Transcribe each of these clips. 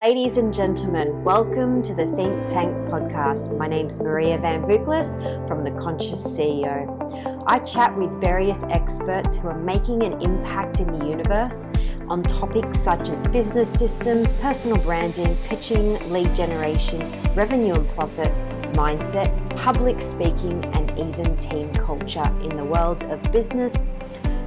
Ladies and gentlemen, welcome to the Think Tank podcast. My name's Maria Van Vuglis from The Conscious CEO. I chat with various experts who are making an impact in the universe on topics such as business systems, personal branding, pitching, lead generation, revenue and profit, mindset, public speaking, and even team culture in the world of business.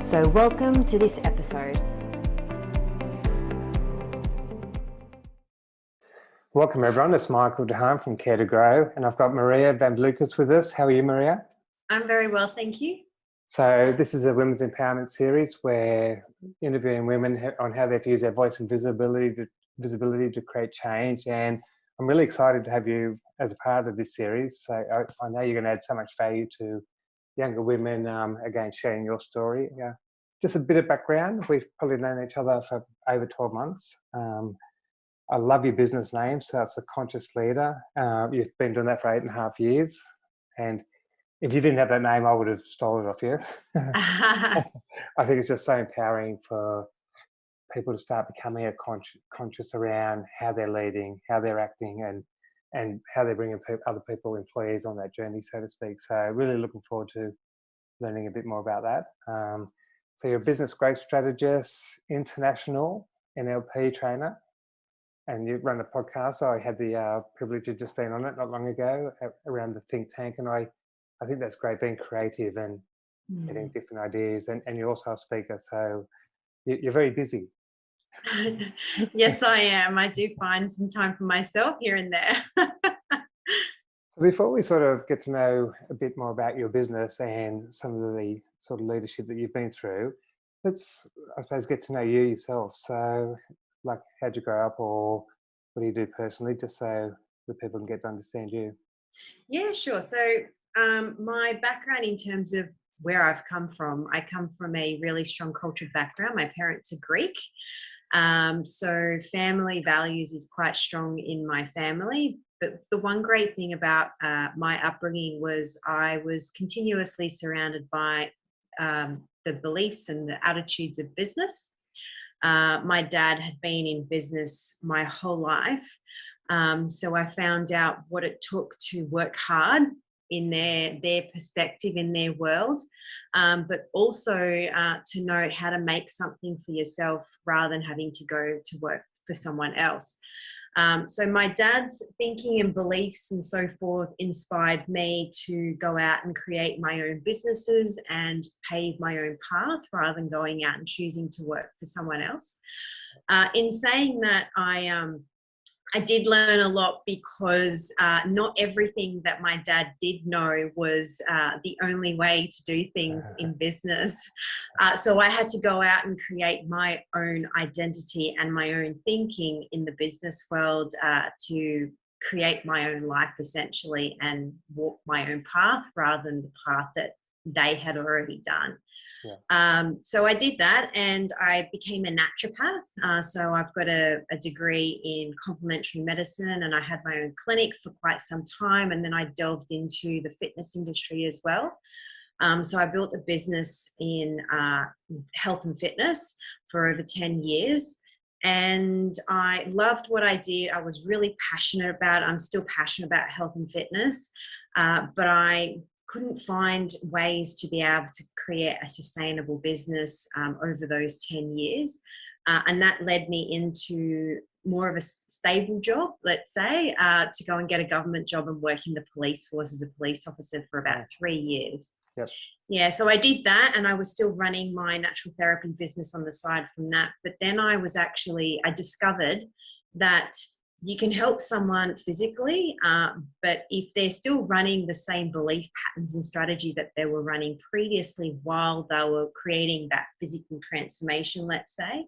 So welcome to this episode. Welcome everyone, it's Michael Haan from Care to Grow, and I've got Maria Van Vuglis with us. How are you, Maria? I'm very well, thank you. So this is a women's empowerment series where interviewing women on how they've used their voice and visibility to create change, and I'm really excited to have you as a part of this series. So I know you're going to add so much value to younger women, again, sharing your story. Just a bit of background, we've probably known each other for over 12 months. I love your business name, so it's The Conscious Leader. You've been doing that for 8.5 years. And if you didn't have that name, I would have stolen it off you. I think it's just so empowering for people to start becoming conscious around how they're leading, how they're acting, and how they're bringing other people, employees on that journey, so to speak. So really looking forward to learning a bit more about that. So you're a business growth strategist, international NLP trainer, and you run a podcast. So I had the privilege of just being on it not long ago around the think tank. And I think that's great, being creative and getting different ideas. And you're also a speaker, so you're very busy. Yes, I am. I do find some time for myself here and there. So before we sort of get to know a bit more about your business and some of the sort of leadership that you've been through, let's, I suppose, get to know you yourself. So like, how'd you grow up, or what do you do personally, just so the people can get to understand you? Yeah, sure. So my background in terms of where I've come from, I come from a really strong cultural background. My parents are Greek. So family values is quite strong in my family. But the one great thing about my upbringing was I was continuously surrounded by the beliefs and the attitudes of business. My dad had been in business my whole life. So I found out what it took to work hard in their perspective, in their world, but also to know how to make something for yourself rather than having to go to work for someone else. So my dad's thinking and beliefs and so forth inspired me to go out and create my own businesses and pave my own path rather than going out and choosing to work for someone else. In saying that, I did learn a lot because not everything that my dad did know was the only way to do things in business. So I had to go out and create my own identity and my own thinking in the business world to create my own life essentially and walk my own path rather than the path that they had already done. Yeah. So I did that and I became a naturopath. So I've got a degree in complementary medicine and I had my own clinic for quite some time, and then I delved into the fitness industry as well. So I built a business in health and fitness for over 10 years. And I loved what I did. I was really passionate about it. I'm still passionate about health and fitness, but I couldn't find ways to be able to create a sustainable business over those 10 years. And that led me into more of a stable job, let's say, to go and get a government job and work in the police force as a police officer for about 3 years. Yep. Yeah, so I did that and I was still running my natural therapy business on the side from that. But then I discovered that you can help someone physically, but if they're still running the same belief patterns and strategy that they were running previously while they were creating that physical transformation, let's say,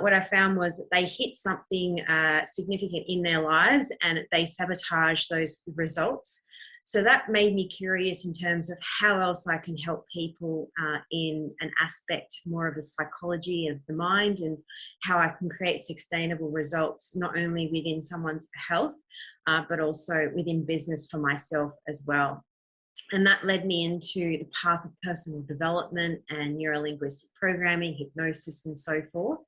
what I found was they hit something significant in their lives and they sabotage those results. So that made me curious in terms of how else I can help people in an aspect more of the psychology of the mind and how I can create sustainable results, not only within someone's health, but also within business for myself as well. And that led me into the path of personal development and neuro-linguistic programming, hypnosis, and so forth.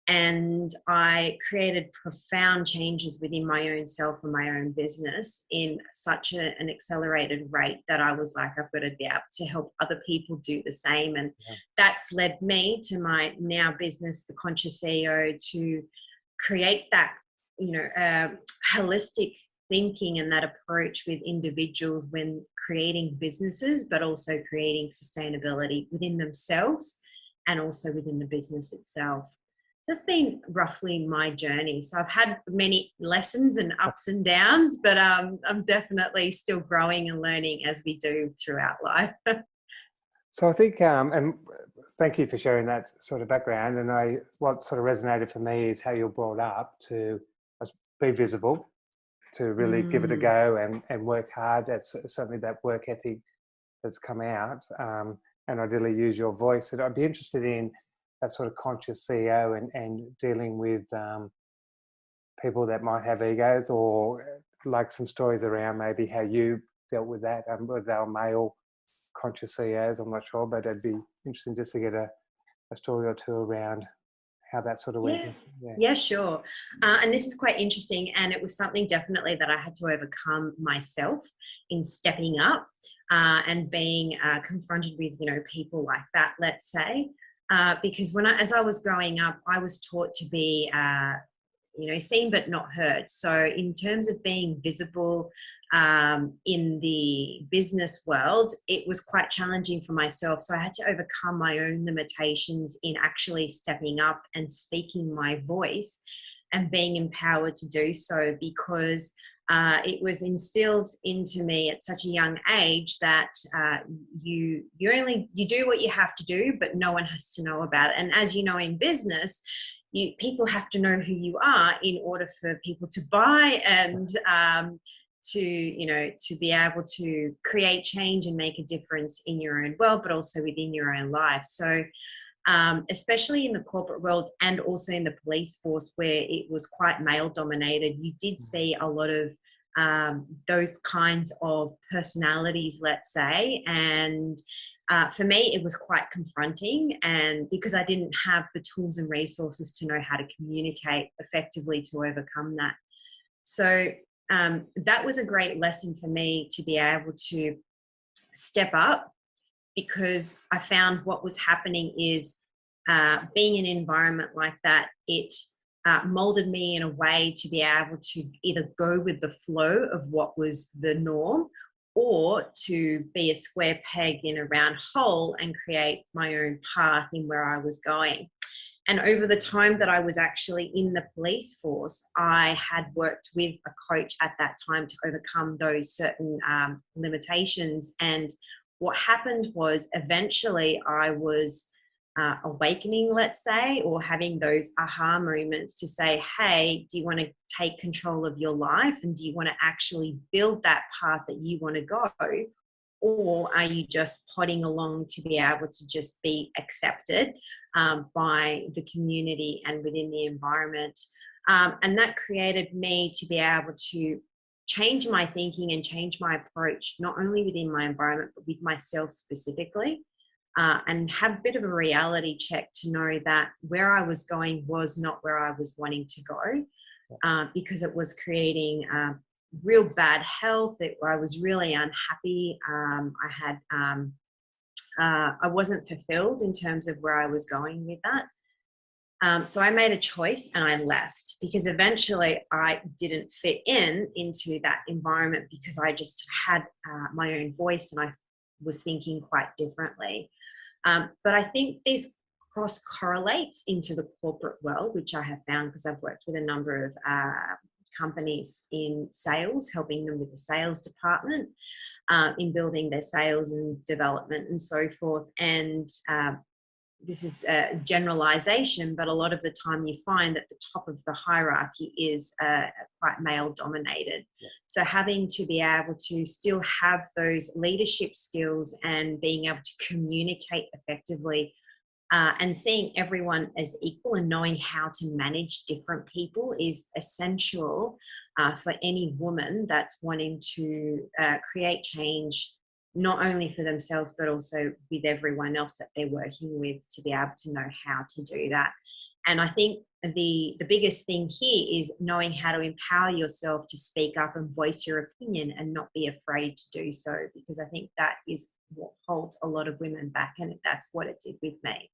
And I created profound changes within my own self and my own business in such an accelerated rate that I was like, I've got to be able to help other people do the same. And Yeah. that's led me to my now business, The Conscious CEO, to create that, holistic thinking and that approach with individuals when creating businesses, but also creating sustainability within themselves and also within the business itself. That's been roughly my journey. So I've had many lessons and ups and downs, but I'm definitely still growing and learning as we do throughout life. So I think, and thank you for sharing that sort of background. And what sort of resonated for me is how you're brought up to be visible, to really give it a go and work hard. That's certainly that work ethic that's come out, and ideally use your voice. And I'd be interested in that sort of conscious CEO and dealing with people that might have egos, or like some stories around maybe how you dealt with that with our male conscious CEOs. I'm not sure, but it'd be interesting just to get a story or two around how that sort of went. Yeah, sure. And this is quite interesting. And it was something definitely that I had to overcome myself in stepping up and being confronted with, people like that, let's say. Because as I was growing up, I was taught to be, seen but not heard. So in terms of being visible in the business world, it was quite challenging for myself. So I had to overcome my own limitations in actually stepping up and speaking my voice and being empowered to do so, because it was instilled into me at such a young age that you do what you have to do, but no one has to know about it. And as you know, in business, people have to know who you are in order for people to buy and to be able to create change and make a difference in your own world, but also within your own life. So especially in the corporate world and also in the police force, where it was quite male dominated, you did see a lot of those kinds of personalities, let's say. And for me, it was quite confronting, and because I didn't have the tools and resources to know how to communicate effectively to overcome that. So that was a great lesson for me to be able to step up, because I found what was happening is being in an environment like that, it molded me in a way to be able to either go with the flow of what was the norm, or to be a square peg in a round hole and create my own path in where I was going. And over the time that I was actually in the police force, I had worked with a coach at that time to overcome those certain limitations. And what happened was, eventually I was awakening, let's say, or having those aha moments to say, hey, do you want to take control of your life? And do you want to actually build that path that you want to go? Or are you just plodding along to be able to just be accepted by the community and within the environment? And that created me to be able to change my thinking and change my approach, not only within my environment, but with myself specifically, and have a bit of a reality check to know that where I was going was not where I was wanting to go, because it was creating real bad health. I was really unhappy. I wasn't fulfilled in terms of where I was going with that. So I made a choice and I left, because eventually I didn't fit into that environment, because I just had my own voice and I was thinking quite differently. But I think this cross correlates into the corporate world, which I have found because I've worked with a number of companies in sales, helping them with the sales department, in building their sales and development and so forth. And this is a generalization, but a lot of the time you find that the top of the hierarchy is quite male dominated. Yeah. So having to be able to still have those leadership skills and being able to communicate effectively, and seeing everyone as equal and knowing how to manage different people is essential for any woman that's wanting to create change, not only for themselves, but also with everyone else that they're working with, to be able to know how to do that. And I think the biggest thing here is knowing how to empower yourself to speak up and voice your opinion and not be afraid to do so, because I think that is what holds a lot of women back, and that's what it did with me.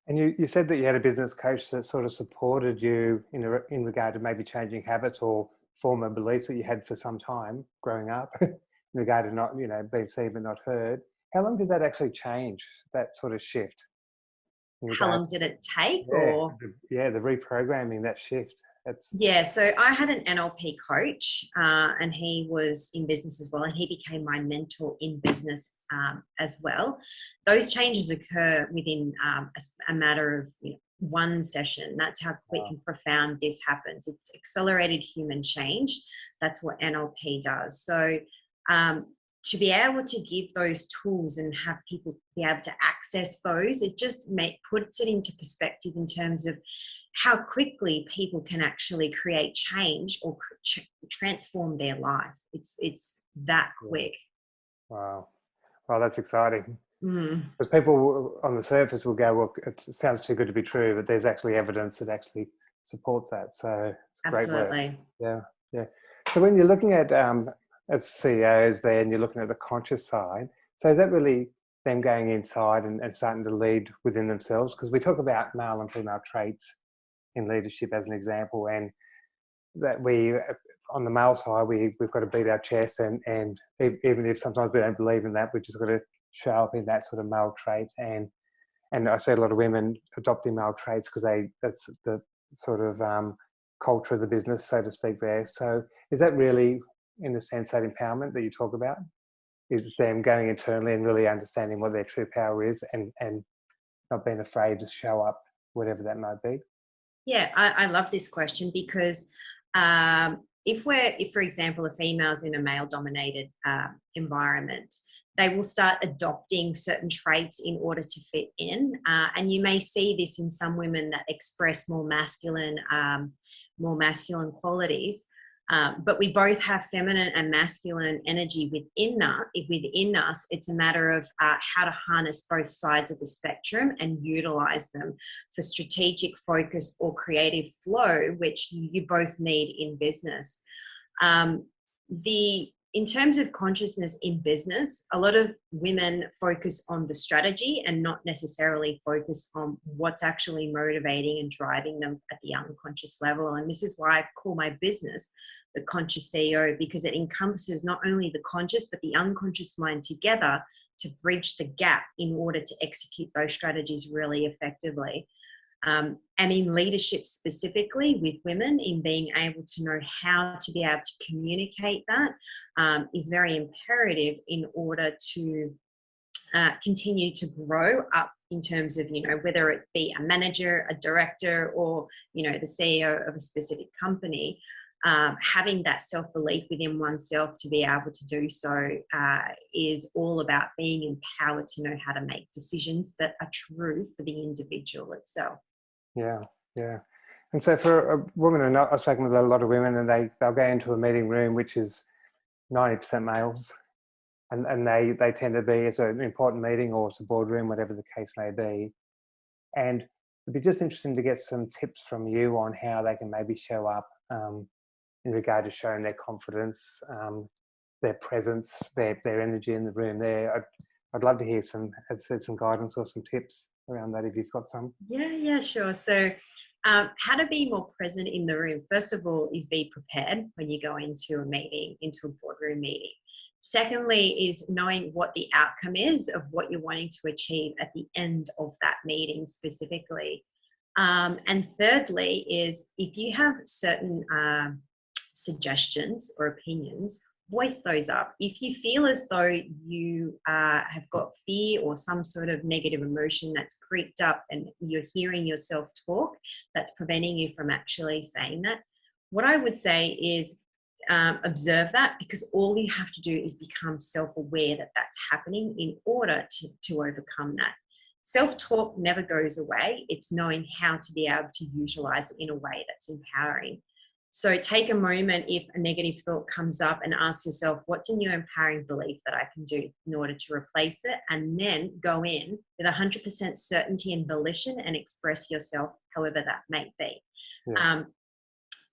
And you said that you had a business coach that sort of supported you in regard to maybe changing habits or former beliefs that you had for some time growing up in regard to not, being seen but not heard. How long did that actually change, that sort of shift? How long did it take? Yeah, the reprogramming, that shift. Yeah, so I had an NLP coach, and he was in business as well, and he became my mentor in business as well. Those changes occur within a matter of one session. That's how quick and profound this happens. It's accelerated human change. That's what NLP does. So to be able to give those tools and have people be able to access those, it just puts it into perspective in terms of how quickly people can actually create change or transform their life. It's that quick. Wow, that's exciting. Mm. Because people on the surface will go, well, it sounds too good to be true, but there's actually evidence that actually supports that. So it's Absolutely. great work. Yeah. So when you're looking at as CEOs there, and you're looking at the conscious side, so is that really them going inside and starting to lead within themselves? Because we talk about male and female traits in leadership as an example, and that we, on the male side, we've got to beat our chest, and even if sometimes we don't believe in that, we just got to show up in that sort of male trait. And I see a lot of women adopting male traits because that's the sort of culture of the business, so to speak, there. So is that really, in a sense, that empowerment that you talk about? Is them going internally and really understanding what their true power is, and not being afraid to show up, whatever that might be? Yeah, I love this question because if, for example, a female's in a male-dominated environment, they will start adopting certain traits in order to fit in. And you may see this in some women that express more masculine qualities. But we both have feminine and masculine energy within us. It's a matter of how to harness both sides of the spectrum and utilize them for strategic focus or creative flow, which you both need in business. In terms of consciousness in business, a lot of women focus on the strategy and not necessarily focus on what's actually motivating and driving them at the unconscious level. And this is why I call my business the Conscious CEO, because it encompasses not only the conscious but the unconscious mind together to bridge the gap in order to execute those strategies really effectively. And in leadership specifically with women, in being able to know how to be able to communicate that is very imperative in order to continue to grow up in terms of, whether it be a manager, a director, or, the CEO of a specific company. Having that self-belief within oneself to be able to do so is all about being empowered to know how to make decisions that are true for the individual itself. Yeah. And so for a woman, and I've spoken with a lot of women, and they'll go into a meeting room which is 90% males, and they tend to be, it's an important meeting or it's a boardroom, whatever the case may be. And it'd be just interesting to get some tips from you on how they can maybe show up in regard to showing their confidence, their presence, their energy in the room there. I'd love to hear some guidance or some tips around that if you've got some. Yeah, sure. So how to be more present in the room, first of all, is be prepared when you go into a meeting, into a boardroom meeting. Secondly is knowing what the outcome is of what you're wanting to achieve at the end of that meeting specifically. And thirdly is, if you have certain suggestions or opinions, voice those up. If you feel as though you have got fear or some sort of negative emotion that's creeped up and you're hearing yourself talk, that's preventing you from actually saying that, what I would say is observe that, because all you have to do is become self-aware that that's happening in order to overcome that. Self-talk never goes away. It's knowing how to be able to utilize it in a way that's empowering. So take a moment if a negative thought comes up and ask yourself, what's a new empowering belief that I can do in order to replace it? And then go in with 100% certainty and volition and express yourself however that may be. Yeah.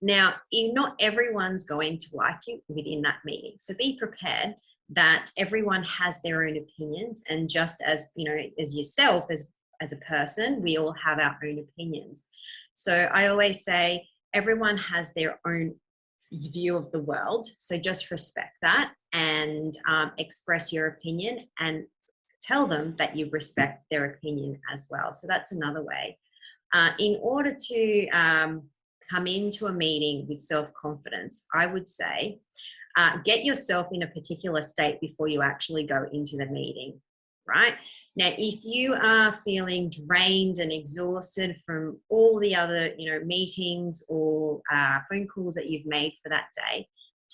Now, not everyone's going to like you within that meeting. So be prepared that everyone has their own opinions. And just as, as yourself, as a person, we all have our own opinions. So I always say everyone has their own view of the world. So just respect that and express your opinion and tell them that you respect their opinion as well. So that's another way. In order to come into a meeting with self-confidence, I would say get yourself in a particular state before you actually go into the meeting, right? Now, if you are feeling drained and exhausted from all the other, meetings or phone calls that you've made for that day,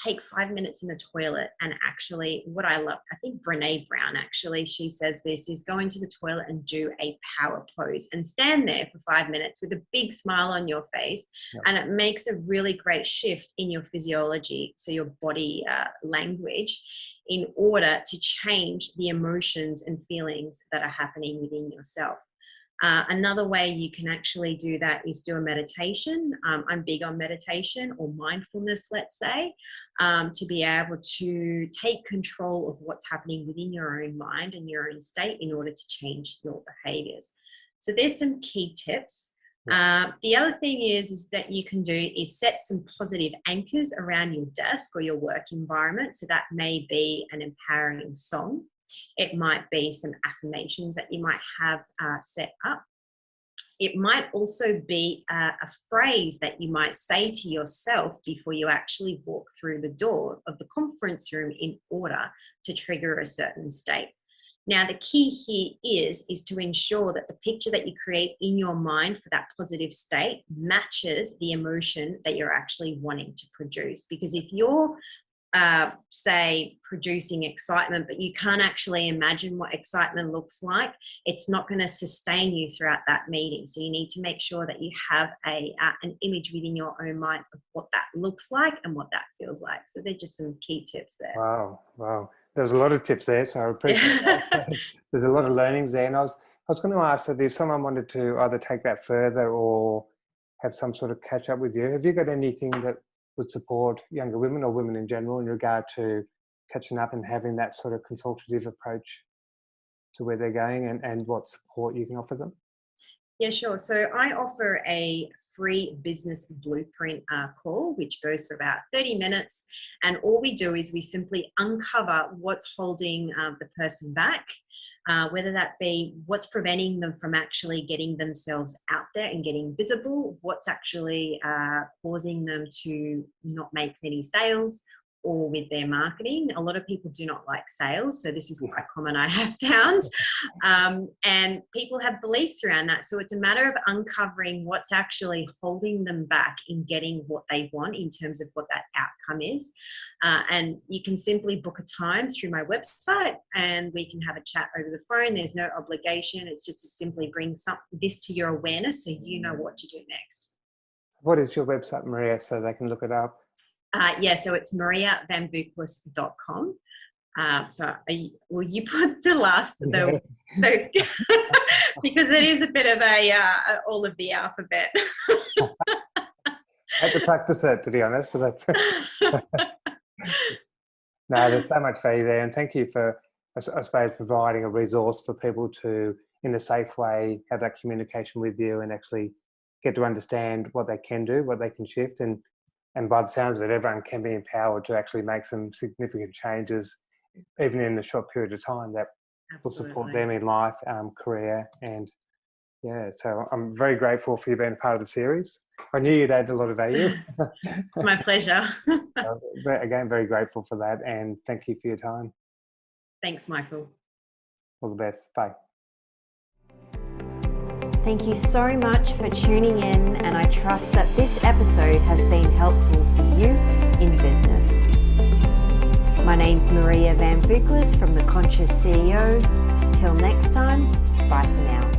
take 5 minutes in the toilet and actually, what I love, I think Brene Brown actually, she says this, is go into the toilet and do a power pose and stand there for 5 minutes with a big smile on your face. Yep. And it makes a really great shift in your physiology, so your body language, in order to change the emotions and feelings that are happening within yourself. Another way you can actually do that is do a meditation. I'm big on meditation or mindfulness, let's say, to be able to take control of what's happening within your own mind and your own state in order to change your behaviors. So there's some key tips. The other thing is that you can do is set some positive anchors around your desk or your work environment. So that may be an empowering song. It might be some affirmations that you might have set up. It might also be a phrase that you might say to yourself before you actually walk through the door of the conference room in order to trigger a certain state. Now, the key here is to ensure that the picture that you create in your mind for that positive state matches the emotion that you're actually wanting to produce. Because if you're say producing excitement, but you can't actually imagine what excitement looks like, it's not going to sustain you throughout that meeting. So you need to make sure that you have an image within your own mind of what that looks like and what that feels like. So they're just some key tips there. Wow. There's a lot of tips there, so I appreciate that. There's a lot of learnings there. And I was going to ask that if someone wanted to either take that further or have some sort of catch up with you, have you got anything that would support younger women or women in general in regard to catching up and having that sort of consultative approach to where they're going and what support you can offer them? Yeah, sure. So I offer a free business blueprint call, which goes for about 30 minutes. And all we do is we simply uncover what's holding the person back, whether that be what's preventing them from actually getting themselves out there and getting visible, what's actually causing them to not make any sales, or with their marketing. A lot of people do not like sales, so this is quite common, I have found. And people have beliefs around that. So it's a matter of uncovering what's actually holding them back in getting what they want in terms of what that outcome is. And you can simply book a time through my website and we can have a chat over the phone. There's no obligation. It's just to simply bring this to your awareness so you know what to do next. What is your website, Maria, so they can look it up? So it's mariavanvukelis.com. Will you put the last, because it is a bit of all of the alphabet. I had to practice it, to be honest, but that's no, there's so much value there, and thank you for, I suppose, providing a resource for people to, in a safe way, have that communication with you and actually get to understand what they can do, what they can shift, and by the sounds of it, everyone can be empowered to actually make some significant changes, even in a short period of time that will support them in life, career, and yeah. So I'm very grateful for you being a part of the series. I knew you'd add a lot of value. It's my pleasure. Again, very grateful for that, and thank you for your time. Thanks, Michael. All the best. Bye. Thank you so much for tuning in, and I trust that this episode has been helpful for you in business. My name's Maria Van Vukelis from The Conscious CEO. Till next time, bye for now.